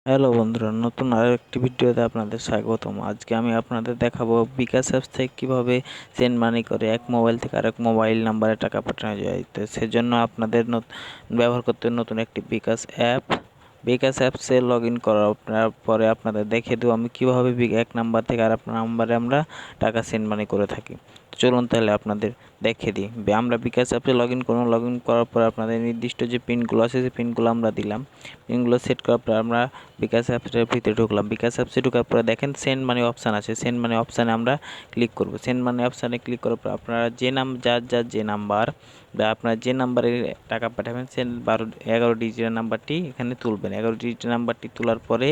Hello বন্ধুরা, নতুন আরেকটি ভিডিওতে আপনাদের স্বাগতম। আজকে আমি আপনাদের দেখাবো বিকাশ অ্যাপস থেকে কীভাবে সেন্ড মানি করে এক মোবাইল থেকে আরেক মোবাইল নাম্বারে টাকা পাঠানো যায়। তো সেজন্য আপনাদের ব্যবহার করতে নতুন একটি বিকাশ অ্যাপসে লগ ইন করার পরে আপনাদের দেখিয়ে দেবো আমি কীভাবে এক নাম্বার থেকে আর আপনার নাম্বারে আমরা টাকা সেন্ড মানি করে থাকি। চলুন তাহলে আপনাদের দেখিয়ে দিই। আমরা বিকাশ অ্যাপে লগ ইন করুন। লগ ইন করার পর আপনাদের নির্দিষ্ট যে পিনগুলো আছে সেই পিনগুলো আমরা দিলাম। পিনগুলো সেট করার পর আমরা বিকাশ অ্যাপসের ভিতরে ঢুকলাম। বিকাশ অ্যাপসে ঢোকার পরে দেখেন সেন্ড মানি অপশান আছে। সেন্ড মানি অপশানে আমরা ক্লিক করব। সেন্ড মানি অপশানে ক্লিক করার পর আপনারা যার যে নাম্বার বা আপনার যে নাম্বারে টাকা পাঠাবেন সে 11 ডিজিটের নাম্বারটি এখানে তুলবেন। 11 ডিজিটের নাম্বারটি তোলার পরে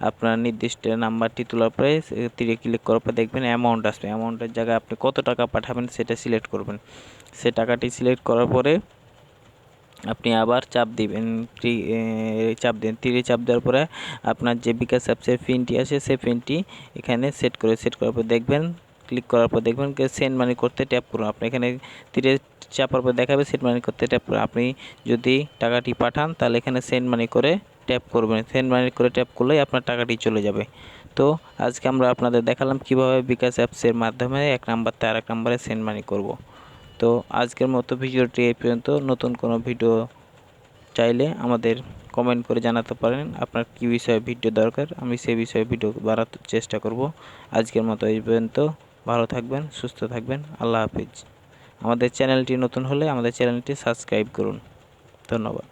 আপনার নির্দিষ্ট নাম্বারটি তোলার পরে তীরে ক্লিক করার পর দেখবেন অ্যামাউন্ট আসবে। অ্যামাউন্টের জায়গায় আপনি কত টাকা পাঠাবেন সেটা সিলেক্ট করবেন। সে টাকাটি সিলেক্ট করার পরে আপনি আবার চাপ দিবেন, তীরে চাপ দেওয়ার পরে আপনার যে বিকাশ অ্যাপসের পিনটি আছে সেই পিনটি এখানে সেট করার পর দেখবেন, ক্লিক করার পর দেখবেন সেন্ড মানি করতে ট্যাপ করুন। আপনি এখানে তীরে চাপার পর দেখাবে সেন্ড মানি করতে ট্যাপ করুন। আপনি যদি টাকাটি পাঠান তাহলে এখানে সেন্ড মানি করে ট্যাপ করবেন। সেন্ড মানি করে ট্যাপ করলেই আপনার টাকাটি চলে যাবে। তো আজকে আমরা আপনাদের দেখালাম কীভাবে বিকাশ অ্যাপসের মাধ্যমে এক নাম্বার থেকে আরেক নাম্বারে সেন্ড মানি করব। তো আজকের মতো ভিডিওটি এই পর্যন্ত। নতুন কোনো ভিডিও চাইলে আমাদের কমেন্ট করে জানাতে পারেন আপনার কী বিষয়ে ভিডিও দরকার, আমি সেই বিষয়ে ভিডিও বানাতে চেষ্টা করব। আজকের মতো এই পর্যন্ত। ভালো থাকবেন, সুস্থ থাকবেন। আল্লাহ হাফিজ। আমাদের চ্যানেলটি নতুন হলে আমাদের চ্যানেলটি সাবস্ক্রাইব করুন। ধন্যবাদ।